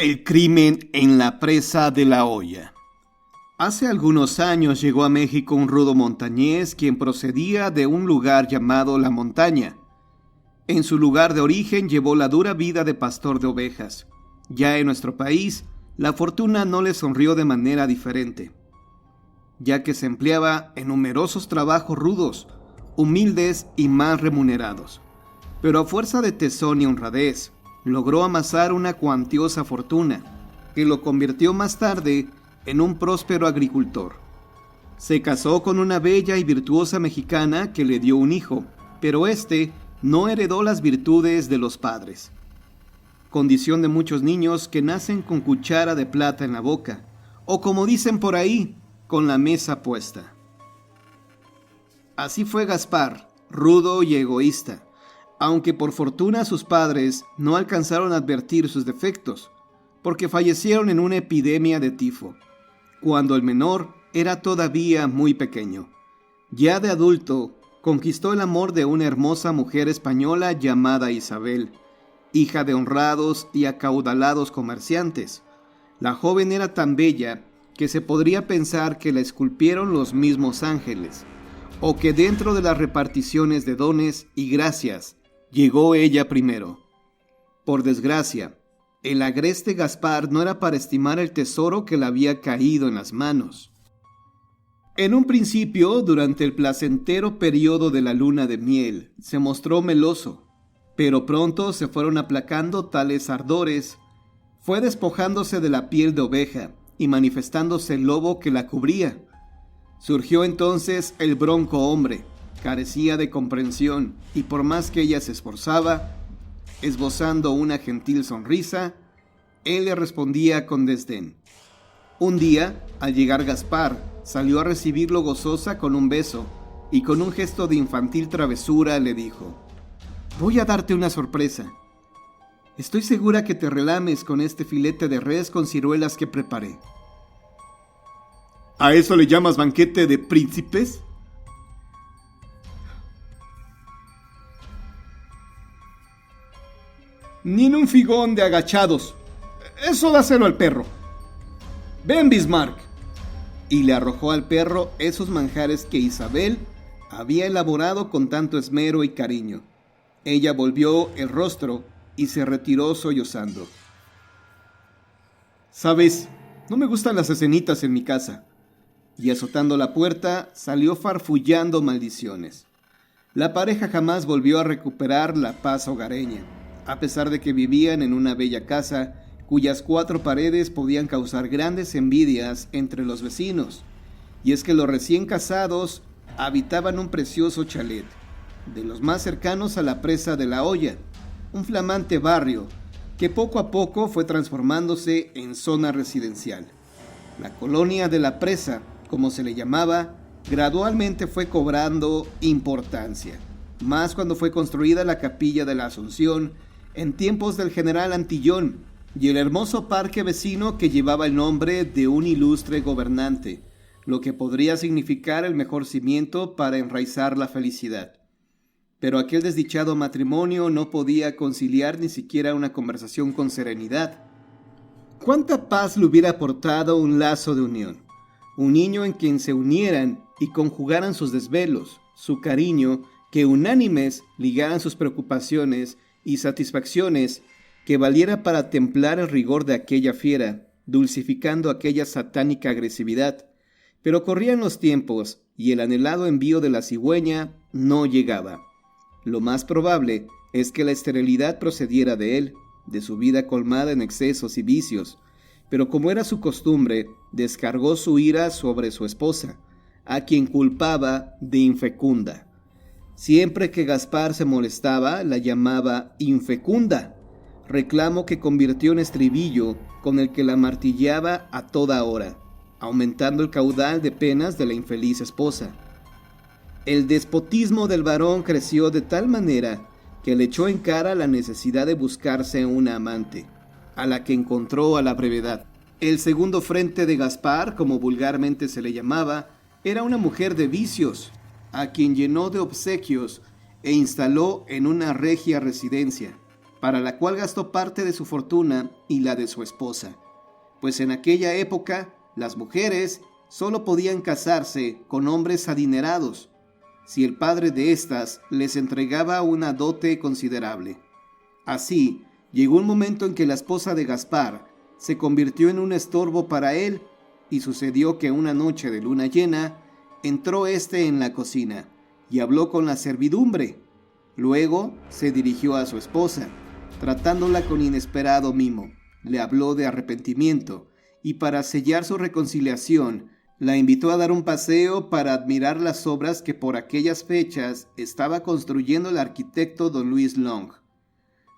El crimen en la presa de La Hoya. Hace algunos años llegó a México un rudo montañés quien procedía de un lugar llamado La Montaña. En su lugar de origen llevó la dura vida de pastor de ovejas. Ya en nuestro país, la fortuna no le sonrió de manera diferente, ya que se empleaba en numerosos trabajos rudos, humildes y mal remunerados. Pero a fuerza de tesón y honradez, logró amasar una cuantiosa fortuna, que lo convirtió más tarde en un próspero agricultor. Se casó con una bella y virtuosa mexicana que le dio un hijo, pero éste no heredó las virtudes de los padres. Condición de muchos niños que nacen con cuchara de plata en la boca, o como dicen por ahí, con la mesa puesta. Así fue Gaspar, rudo y egoísta, aunque por fortuna sus padres no alcanzaron a advertir sus defectos, porque fallecieron en una epidemia de tifo, cuando el menor era todavía muy pequeño. Ya de adulto, conquistó el amor de una hermosa mujer española llamada Isabel, hija de honrados y acaudalados comerciantes. La joven era tan bella que se podría pensar que la esculpieron los mismos ángeles, o que dentro de las reparticiones de dones y gracias, llegó ella primero. Por desgracia, el agreste Gaspar no era para estimar el tesoro que le había caído en las manos. En un principio, durante el placentero periodo de la luna de miel, se mostró meloso, pero pronto se fueron aplacando tales ardores. Fue despojándose de la piel de oveja y manifestándose el lobo que la cubría. Surgió entonces el bronco hombre. Carecía de comprensión y por más que ella se esforzaba, esbozando una gentil sonrisa, él le respondía con desdén. Un día, al llegar Gaspar, salió a recibirlo gozosa con un beso y con un gesto de infantil travesura le dijo: «Voy a darte una sorpresa. Estoy segura que te relames con este filete de res con ciruelas que preparé». ¿A eso le llamas banquete de príncipes? Ni en un figón de agachados. Eso dáselo al perro. Ven, Bismarck. Y le arrojó al perro esos manjares que Isabel había elaborado con tanto esmero y cariño. Ella volvió el rostro y se retiró sollozando. «Sabes, no me gustan las escenitas en mi casa». Y azotando la puerta, salió farfullando maldiciones. La pareja jamás volvió a recuperar la paz hogareña, a pesar de que vivían en una bella casa cuyas 4 paredes podían causar grandes envidias entre los vecinos. Y es que los recién casados habitaban un precioso chalet, de los más cercanos a la presa de La Hoya, un flamante barrio que poco a poco fue transformándose en zona residencial. La colonia de la presa, como se le llamaba, gradualmente fue cobrando importancia, más cuando fue construida la capilla de la Asunción en tiempos del general Antillón y el hermoso parque vecino que llevaba el nombre de un ilustre gobernante, lo que podría significar el mejor cimiento para enraizar la felicidad. Pero aquel desdichado matrimonio no podía conciliar ni siquiera una conversación con serenidad. ¿Cuánta paz le hubiera aportado un lazo de unión? Un niño en quien se unieran y conjugaran sus desvelos, su cariño, que unánimes ligaran sus preocupaciones y satisfacciones, que valiera para templar el rigor de aquella fiera, dulcificando aquella satánica agresividad. Pero corrían los tiempos y el anhelado envío de la cigüeña no llegaba. Lo más probable es que la esterilidad procediera de él, de su vida colmada en excesos y vicios, pero como era su costumbre, descargó su ira sobre su esposa, a quien culpaba de infecunda. Siempre que Gaspar se molestaba, la llamaba infecunda, reclamo que convirtió en estribillo con el que la martilleaba a toda hora, aumentando el caudal de penas de la infeliz esposa. El despotismo del varón creció de tal manera que le echó en cara la necesidad de buscarse una amante, a la que encontró a la brevedad. El segundo frente de Gaspar, como vulgarmente se le llamaba, era una mujer de vicios, a quien llenó de obsequios e instaló en una regia residencia, para la cual gastó parte de su fortuna y la de su esposa, pues en aquella época las mujeres solo podían casarse con hombres adinerados, si el padre de éstas les entregaba una dote considerable. Así, llegó un momento en que la esposa de Gaspar se convirtió en un estorbo para él, y sucedió que una noche de luna llena entró éste en la cocina y habló con la servidumbre. Luego se dirigió a su esposa, tratándola con inesperado mimo. Le habló de arrepentimiento y, para sellar su reconciliación, la invitó a dar un paseo para admirar las obras que por aquellas fechas estaba construyendo el arquitecto don Luis Long.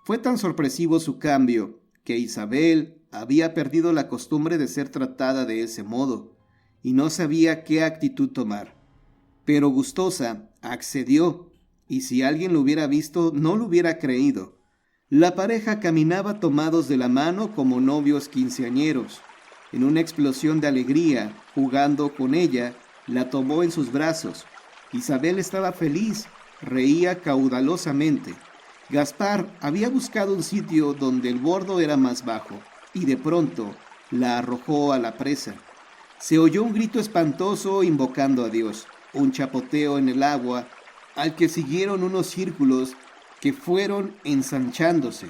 Fue tan sorpresivo su cambio que Isabel había perdido la costumbre de ser tratada de ese modo y no sabía qué actitud tomar. Pero gustosa accedió, y si alguien lo hubiera visto no lo hubiera creído. La pareja caminaba tomados de la mano como novios quinceañeros. En una explosión de alegría, jugando con ella, la tomó en sus brazos. Isabel estaba feliz, reía caudalosamente. Gaspar había buscado un sitio donde el bordo era más bajo, y de pronto la arrojó a la presa. Se oyó un grito espantoso invocando a Dios, un chapoteo en el agua, al que siguieron unos círculos que fueron ensanchándose.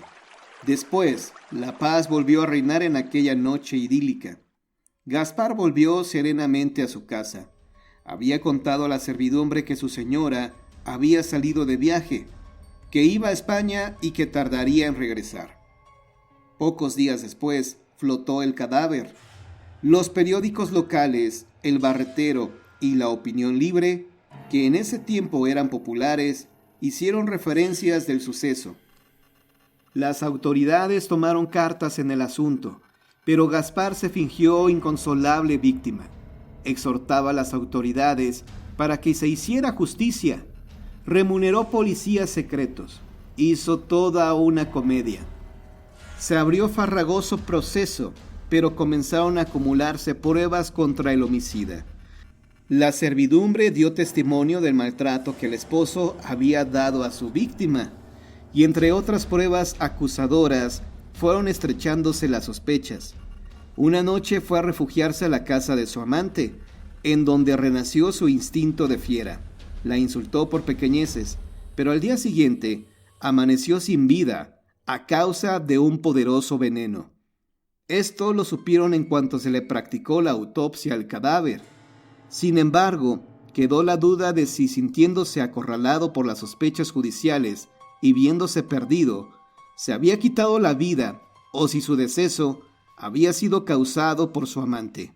Después, la paz volvió a reinar en aquella noche idílica. Gaspar volvió serenamente a su casa. Había contado a la servidumbre que su señora había salido de viaje, que iba a España y que tardaría en regresar. Pocos días después, flotó el cadáver. Los periódicos locales, El Barretero y La Opinión Libre, que en ese tiempo eran populares, hicieron referencias del suceso. Las autoridades tomaron cartas en el asunto, pero Gaspar se fingió inconsolable víctima. Exhortaba a las autoridades para que se hiciera justicia. Remuneró policías secretos. Hizo toda una comedia. Se abrió farragoso proceso, pero comenzaron a acumularse pruebas contra el homicida. La servidumbre dio testimonio del maltrato que el esposo había dado a su víctima, y entre otras pruebas acusadoras fueron estrechándose las sospechas. Una noche fue a refugiarse a la casa de su amante, en donde renació su instinto de fiera. La insultó por pequeñeces, pero al día siguiente amaneció sin vida a causa de un poderoso veneno. Esto lo supieron en cuanto se le practicó la autopsia al cadáver. Sin embargo, quedó la duda de si, sintiéndose acorralado por las sospechas judiciales y viéndose perdido, se había quitado la vida o si su deceso había sido causado por su amante.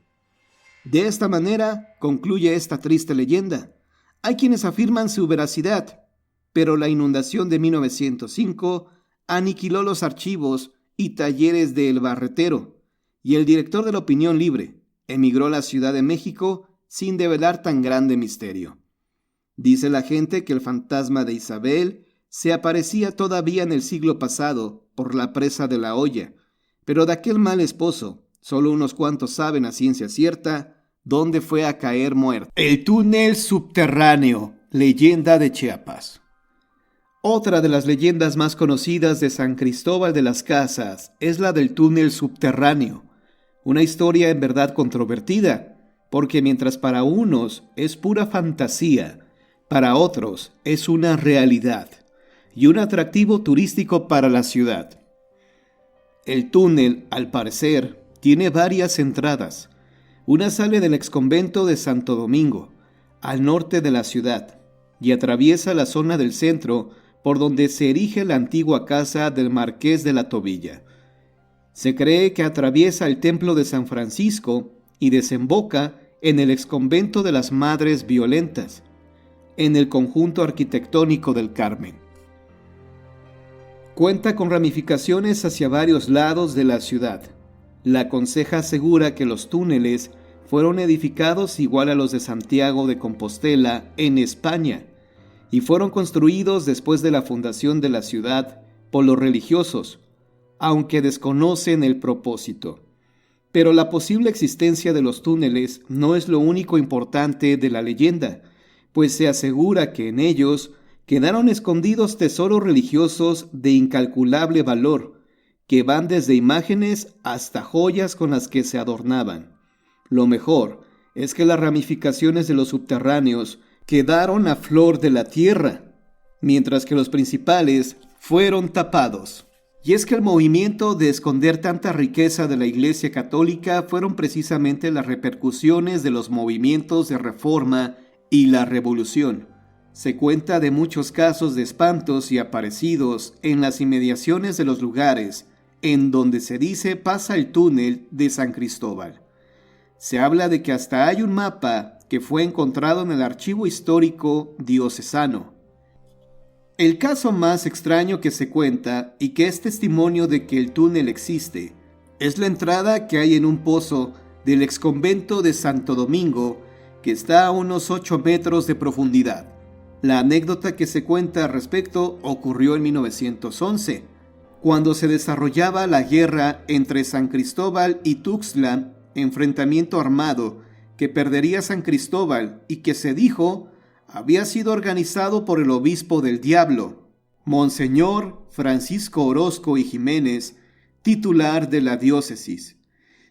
De esta manera concluye esta triste leyenda. Hay quienes afirman su veracidad, pero la inundación de 1905 aniquiló los archivos y talleres de El Barretero, y el director de La Opinión Libre emigró a la Ciudad de México sin develar tan grande misterio. Dice la gente que el fantasma de Isabel se aparecía todavía en el siglo pasado por la presa de La Hoya, pero de aquel mal esposo solo unos cuantos saben a ciencia cierta dónde fue a caer muerto. El túnel subterráneo, leyenda de Chiapas. Otra de las leyendas más conocidas de San Cristóbal de las Casas es la del túnel subterráneo, una historia en verdad controvertida, porque mientras para unos es pura fantasía, para otros es una realidad y un atractivo turístico para la ciudad. El túnel, al parecer, tiene varias entradas. Una sale del exconvento de Santo Domingo, al norte de la ciudad, y atraviesa la zona del centro por donde se erige la antigua casa del Marqués de la Tobilla. Se cree que atraviesa el templo de San Francisco y desemboca en el exconvento de las Madres Violentas, en el conjunto arquitectónico del Carmen. Cuenta con ramificaciones hacia varios lados de la ciudad. La Conceja asegura que los túneles fueron edificados igual a los de Santiago de Compostela en España y fueron construidos después de la fundación de la ciudad por los religiosos, aunque desconocen el propósito. Pero la posible existencia de los túneles no es lo único importante de la leyenda, pues se asegura que en ellos quedaron escondidos tesoros religiosos de incalculable valor, que van desde imágenes hasta joyas con las que se adornaban. Lo mejor es que las ramificaciones de los subterráneos quedaron a flor de la tierra, mientras que los principales fueron tapados. Y es que el movimiento de esconder tanta riqueza de la Iglesia Católica fueron precisamente las repercusiones de los movimientos de Reforma y la Revolución. Se cuenta de muchos casos de espantos y aparecidos en las inmediaciones de los lugares en donde se dice pasa el túnel de San Cristóbal. Se habla de que hasta hay un mapa que fue encontrado en el archivo histórico diocesano. El caso más extraño que se cuenta y que es testimonio de que el túnel existe es la entrada que hay en un pozo del exconvento de Santo Domingo que está a unos 8 metros de profundidad. La anécdota que se cuenta al respecto ocurrió en 1911, cuando se desarrollaba la guerra entre San Cristóbal y Tuxtla, enfrentamiento armado que perdería San Cristóbal y que se dijo había sido organizado por el obispo del diablo, Monseñor Francisco Orozco y Jiménez, titular de la diócesis.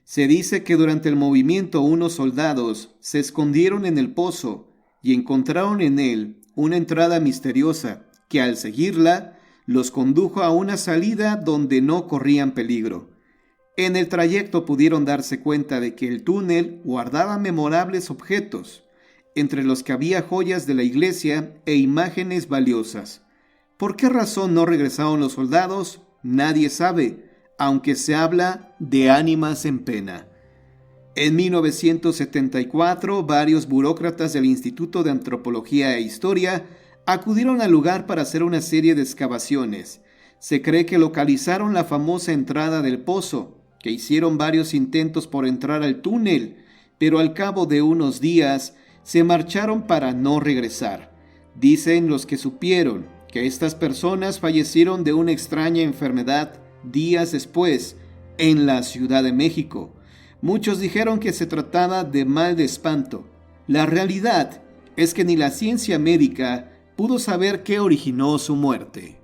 Se dice que durante el movimiento unos soldados se escondieron en el pozo y encontraron en él una entrada misteriosa que al seguirla los condujo a una salida donde no corrían peligro. En el trayecto pudieron darse cuenta de que el túnel guardaba memorables objetos, entre los que había joyas de la iglesia e imágenes valiosas. ¿Por qué razón no regresaron los soldados? Nadie sabe, aunque se habla de ánimas en pena. En 1974, varios burócratas del Instituto de Antropología e Historia acudieron al lugar para hacer una serie de excavaciones. Se cree que localizaron la famosa entrada del pozo, que hicieron varios intentos por entrar al túnel, pero al cabo de unos días se marcharon para no regresar. Dicen los que supieron que estas personas fallecieron de una extraña enfermedad días después en la Ciudad de México. Muchos dijeron que se trataba de mal de espanto. La realidad es que ni la ciencia médica pudo saber qué originó su muerte.